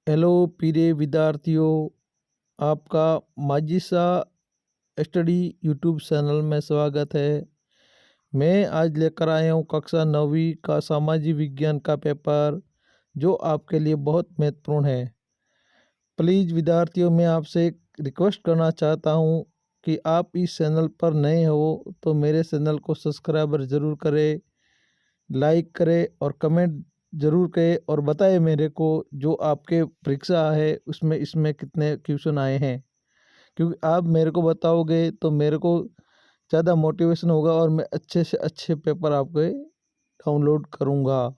Hello प्रिय विद्यार्थियों, आपका माजिसा स्टडी यूट्यूब चैनल में स्वागत है। मैं आज लेकर आया हूँ कक्षा 9वीं का सामाजिक विज्ञान का पेपर, जो आपके लिए बहुत महत्वपूर्ण है। प्लीज़ विद्यार्थियों, मैं आपसे एक रिक्वेस्ट करना चाहता हूँ कि आप इस चैनल पर नए हो तो मेरे चैनल को सब्सक्राइबर ज़रूर करें, लाइक करें और कमेंट ज़रूर करें और बताएं मेरे को जो आपके परीक्षा है उसमें इसमें कितने क्वेश्चन आए हैं। क्योंकि आप मेरे को बताओगे तो मेरे को ज़्यादा मोटिवेशन होगा और मैं अच्छे से अच्छे पेपर आपके डाउनलोड करूँगा।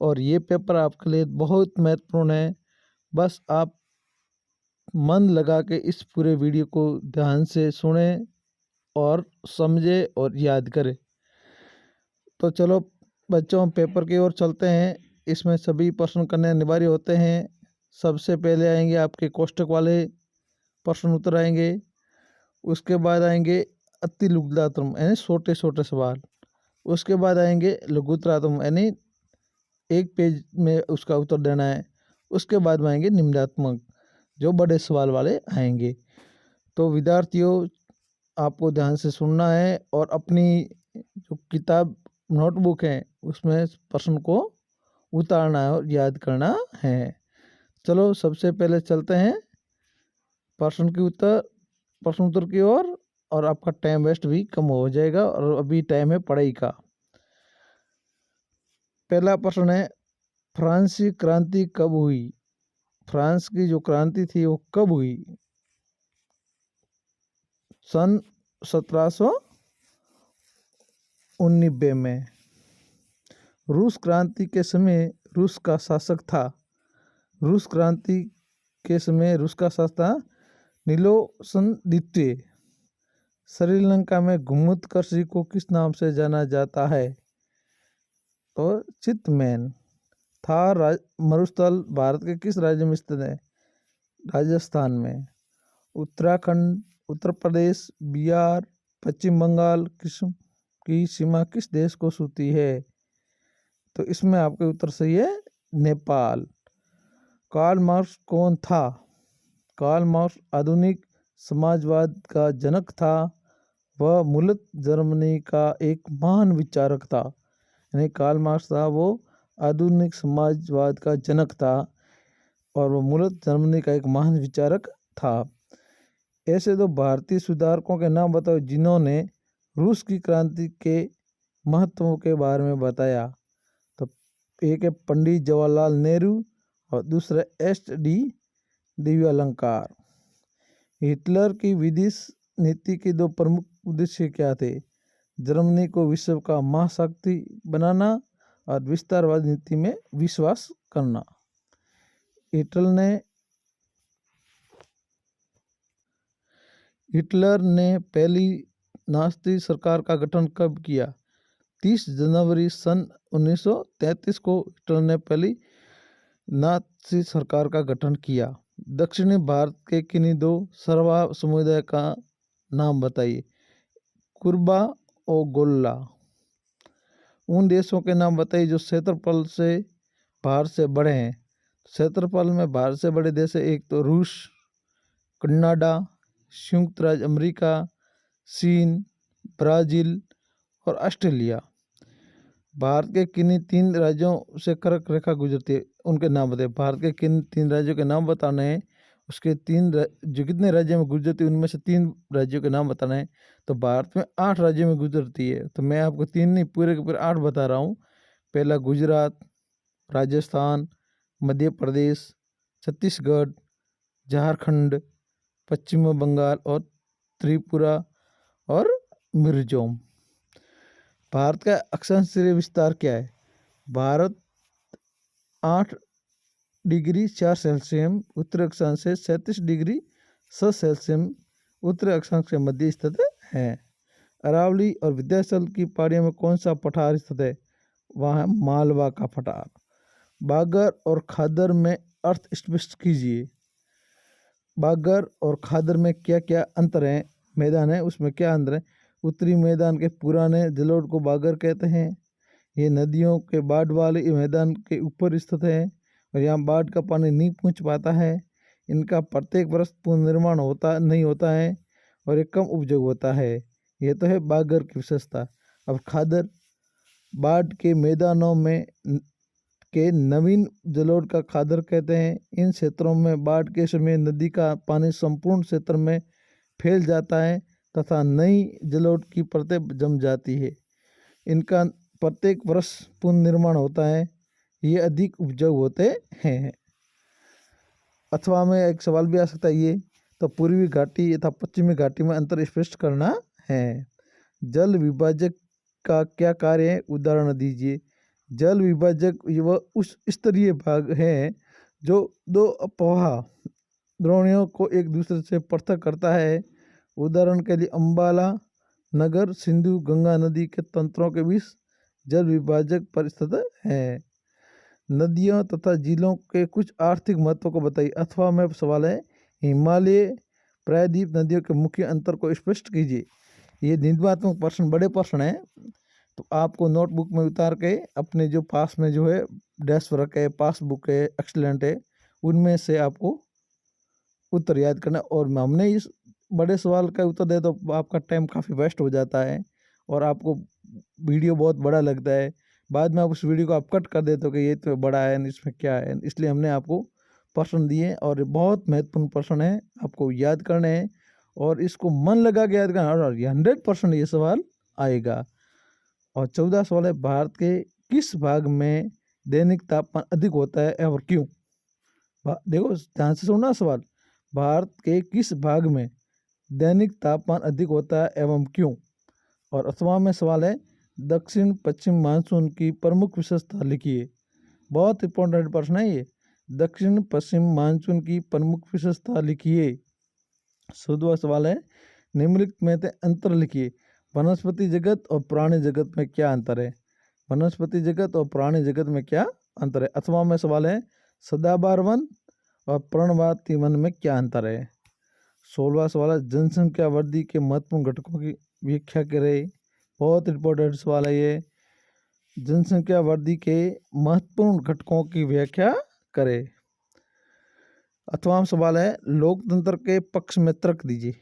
और ये पेपर आपके लिए बहुत महत्वपूर्ण है। बस आप मन लगा के इस पूरे वीडियो को ध्यान से सुने और समझे और याद करें। तो चलो बच्चों, पेपर की ओर चलते हैं। इसमें सभी प्रश्न करने अनिवार्य होते हैं। सबसे पहले आएंगे आपके कोष्ठक वाले प्रश्न उत्तर आएंगे। उसके बाद आएंगे अति लघुत्तरात्मक यानी छोटे छोटे सवाल। उसके बाद आएंगे लघुत्तरात्मक यानी एक पेज में उसका उत्तर देना है। उसके बाद में आएंगे निम्नात्मक जो बड़े सवाल वाले आएंगे। तो विद्यार्थियों, आपको ध्यान से सुनना है और अपनी जो किताब नोटबुक है उसमें प्रश्न को उतारना है और याद करना है। चलो सबसे पहले चलते हैं प्रश्न उत्तर की ओर और आपका टाइम वेस्ट भी कम हो जाएगा। और अभी टाइम है पढ़ाई का। पहला प्रश्न है, फ्रांसीसी क्रांति कब हुई? फ्रांस की जो क्रांति थी वो कब हुई? सन 1790 में। रूस क्रांति के समय रूस का शासक था। रूस क्रांति के समय रूस का शासक था नीलोसन द्वितीय। श्रीलंका में घुमुतकर्षी को किस नाम से जाना जाता है? तो चितमैन। थार मरुस्थल भारत के किस राज्य में स्थित है? राजस्थान में। उत्तराखंड, उत्तर प्रदेश, बिहार, पश्चिम बंगाल की सीमा किस देश को छूती है? तो इसमें आपके उत्तर सही है नेपाल। कार्ल मार्क्स कौन था? कार्ल मार्क्स आधुनिक समाजवाद का जनक था। वह मूलतः जर्मनी का एक महान विचारक था। यानी कार्ल मार्क्स था वो आधुनिक समाजवाद का जनक था और वो मूलतः जर्मनी का एक महान विचारक था। ऐसे दो भारतीय सुधारकों के नाम बताओ जिन्होंने रूस की क्रांति के महत्व के बारे में बताया। तो एक है पंडित जवाहरलाल नेहरू और दूसरा एस.डी. दिव्यालंकार। हिटलर की विदेश नीति के दो प्रमुख उद्देश्य क्या थे? जर्मनी को विश्व का महाशक्ति बनाना और विस्तारवाद नीति में विश्वास करना। हिटलर ने पहली नाज़ी सरकार का गठन कब किया? 30 जनवरी सन 1933 को हिटलर ने पहली नाज़ी सरकार का गठन किया। दक्षिणी भारत के किन्हीं दो सर्वा समुदाय का नाम बताइए। कुर्बा और गोल्ला। उन देशों के नाम बताइए जो क्षेत्रफल से भारत से बड़े हैं। क्षेत्रफल में भारत से बड़े देश है एक तो रूस, कनाडा, संयुक्त राज्य अमेरिका, चीन, ब्राज़ील और ऑस्ट्रेलिया। भारत के किन्हीं तीन राज्यों से कर्क रेखा गुजरती है, उनके नाम बताइए। भारत के किन तीन राज्यों के नाम बताने हैं, उसके जो कितने राज्यों में गुजरती है उनमें से 3 राज्यों के नाम बताना है। तो भारत में 8 राज्यों में गुजरती है, तो मैं आपको 3 नहीं पूरे के पूरे 8 बता रहा हूँ। पहला गुजरात, राजस्थान, मध्य प्रदेश, छत्तीसगढ़, झारखंड, पश्चिम बंगाल और त्रिपुरा और मिजोरम। भारत का अक्षांशीय विस्तार क्या है? भारत 8 डिग्री 4 सेल्सियस उत्तर अक्षांश से 37 डिग्री 6 सेल्सियस उत्तर अक्षांश के मध्य स्थित है। अरावली और विंध्याचल की पहाड़ियों में कौन सा पठार स्थित है? वहाँ है मालवा का पठार। बागर और खादर में अर्थ स्पष्ट कीजिए। बागर और खादर में क्या क्या अंतर है? मैदान है उसमें क्या अंतर है? उत्तरी मैदान के पुराने जलोढ़ को बागर कहते हैं। ये नदियों के बाढ़ वाले मैदान के ऊपर स्थित है और यहाँ बाढ़ का पानी नहीं पहुँच पाता है। इनका प्रत्येक वर्ष पुनर्निर्माण नहीं होता है और ये कम उपयोग होता है। यह तो है बागर की विशेषता। अब खादर, बाढ़ के मैदानों में के नवीन जलोढ़ का खादर कहते हैं। इन क्षेत्रों में बाढ़ के समय नदी का पानी संपूर्ण क्षेत्र में फैल जाता है तथा नई जलोढ़ की परतें जम जाती है। इनका प्रत्येक वर्ष पुनर्निर्माण होता है। ये अधिक उपजाऊ होते हैं। अथवा में एक सवाल भी आ सकता है ये, तो पूर्वी घाटी तथा पश्चिमी घाटी में अंतर स्पष्ट करना है। जल विभाजक का क्या कार्य है, उदाहरण दीजिए। जल विभाजक वह उस स्तरीय भाग है जो दो अपवाह द्रोणियों को एक दूसरे से पृथक करता है। उदाहरण के लिए अंबाला नगर सिंधु गंगा नदी के तंत्रों के बीच जल विभाजक पर स्थित है। नदियों तथा झीलों के कुछ आर्थिक महत्व को बताइए। अथवा में सवाल है, हिमालय प्रायद्वीप नदियों के मुख्य अंतर को स्पष्ट कीजिए। ये निबंधात्मक प्रश्न बड़े प्रश्न हैं, तो आपको नोटबुक में उतार के अपने जो पास में जो है डेस्क वर्क है, पासबुक है, एक्सलेंट है, उनमें से आपको उत्तर याद करना। और हमने इस बड़े सवाल का उत्तर दे तो आपका टाइम काफ़ी वेस्ट हो जाता है और आपको वीडियो बहुत बड़ा लगता है। बाद में आप उस वीडियो को आप कट कर देते हो कि ये तो बड़ा है, इसमें क्या है। इसलिए हमने आपको प्रश्न दिए और बहुत महत्वपूर्ण प्रश्न है, आपको याद करने हैं और इसको मन लगा के याद करना और 100% ये सवाल आएगा। और 14 सवाल है, भारत के किस भाग में दैनिक तापमान अधिक होता है और क्यों। देखो ध्यान से सुनना सवाल, भारत के किस भाग में दैनिक तापमान अधिक होता है एवं क्यों। और अथवा में सवाल है, दक्षिण पश्चिम मानसून की प्रमुख विशेषता लिखिए। बहुत इंपॉर्टेंट प्रश्न है ये। दक्षिण पश्चिम मानसून की प्रमुख विशेषता लिखिए। 14वां सवाल है, निम्नलिखित में से अंतर लिखिए। वनस्पति जगत और प्राणी जगत में क्या अंतर है। वनस्पति जगत और प्राणी जगत में क्या अंतर है। अथवा में सवाल है, सदाबहार वन और पर्णपाती वन में क्या अंतर है। 16वां सवाल है, जनसंख्या वृद्धि के महत्वपूर्ण घटकों की व्याख्या करें। बहुत इंपॉर्टेंट सवाल है ये। जनसंख्या वृद्धि के महत्वपूर्ण घटकों की व्याख्या करें। अथवा सवाल है, लोकतंत्र के पक्ष में तर्क दीजिए।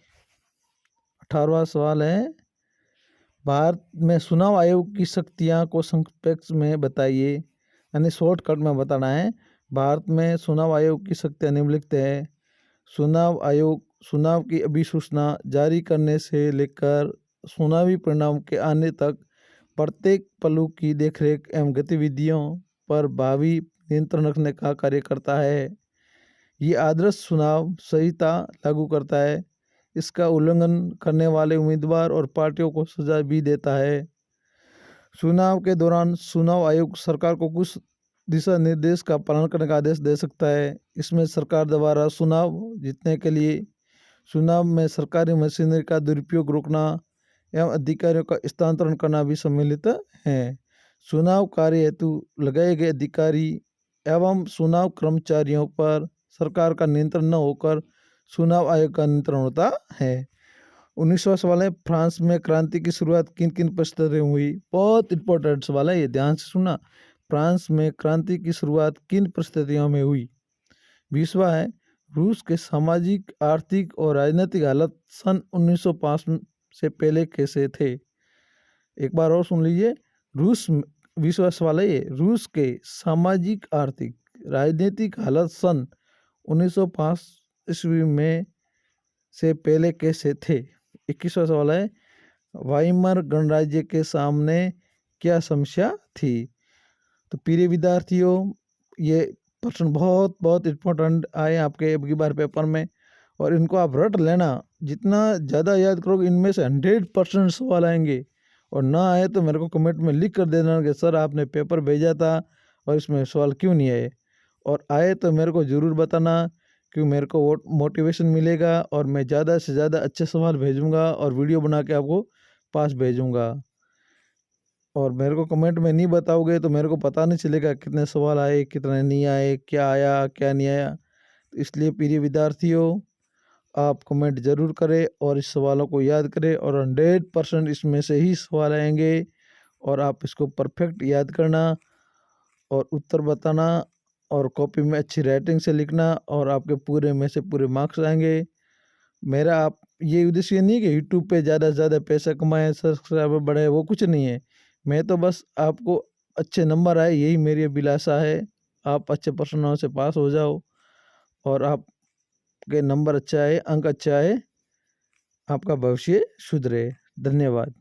18वां सवाल है, भारत में चुनाव आयोग की शक्तियां को संक्षेप में बताइए, यानी शॉर्टकट में बताना है। भारत में चुनाव आयोग की शक्तियां निम्नलिखित है। चुनाव आयोग चुनाव की अधिसूचना जारी करने से लेकर चुनावी परिणाम के आने तक प्रत्येक पहलू की देखरेख एवं गतिविधियों पर भावी नियंत्रण रखने का कार्य करता है। ये आदर्श चुनाव संहिता लागू करता है। इसका उल्लंघन करने वाले उम्मीदवार और पार्टियों को सजा भी देता है। चुनाव के दौरान चुनाव आयोग सरकार को कुछ दिशा निर्देश का पालन करने का आदेश दे सकता है। इसमें सरकार द्वारा चुनाव जीतने के लिए चुनाव में सरकारी मशीनरी का दुरुपयोग रोकना एवं अधिकारियों का स्थानांतरण करना भी सम्मिलित है। चुनाव कार्य हेतु लगाए गए अधिकारी एवं चुनाव कर्मचारियों पर सरकार का नियंत्रण न होकर चुनाव आयोग का नियंत्रण होता है। 19वां सवाल है, फ्रांस में क्रांति की शुरुआत किन किन परिस्थितियों में हुई। बहुत इंपॉर्टेंट सवाल है ये, ध्यान से सुनना। फ्रांस में क्रांति की शुरुआत किन परिस्थितियों में हुई। 20वां है, रूस के सामाजिक आर्थिक और राजनीतिक हालत सन 1905 से पहले कैसे थे। एक बार और सुन लीजिए। 20वां सवाल है ये, रूस के सामाजिक आर्थिक राजनीतिक हालत सन 1905 ईस्वी में से पहले कैसे थे। 21वां सवाल है, वाइमर गणराज्य के सामने क्या समस्या थी। तो प्रिय विद्यार्थियों, ये प्रश्न बहुत बहुत इम्पोर्टेंट आए आपके अब की बार पेपर में और इनको आप रट लेना। जितना ज़्यादा याद करोगे इनमें से 100% सवाल आएंगे। और ना आए तो मेरे को कमेंट में लिख कर देना कि सर आपने पेपर भेजा था और इसमें सवाल क्यों नहीं आए। और आए तो मेरे को ज़रूर बताना, क्योंकि मेरे को वो मोटिवेशन मिलेगा और मैं ज़्यादा से ज़्यादा अच्छे सवाल भेजूँगा और वीडियो बना के आपको पास भेजूँगा। और मेरे को कमेंट में नहीं बताओगे तो मेरे को पता नहीं चलेगा कितने सवाल आए कितने नहीं आए, क्या आया क्या नहीं आया। तो इसलिए प्रिय विद्यार्थियों, आप कमेंट ज़रूर करें और इस सवालों को याद करें और 100% इसमें से ही सवाल आएंगे और आप इसको परफेक्ट याद करना और उत्तर बताना और कॉपी में अच्छी राइटिंग से लिखना और आपके पूरे में से पूरे मार्क्स आएंगे। मेरा आप ये उद्देश्य नहीं कि यूट्यूब पे ज़्यादा से ज़्यादा पैसा कमाएं, सब्सक्राइबर बढ़े, वो कुछ नहीं है। मैं तो बस आपको अच्छे नंबर आए, यही मेरी अभिलाषा है। आप अच्छे प्रश्नों से पास हो जाओ और आपके नंबर अच्छा आए, अंक अच्छा आए, आपका भविष्य सुधरे। धन्यवाद।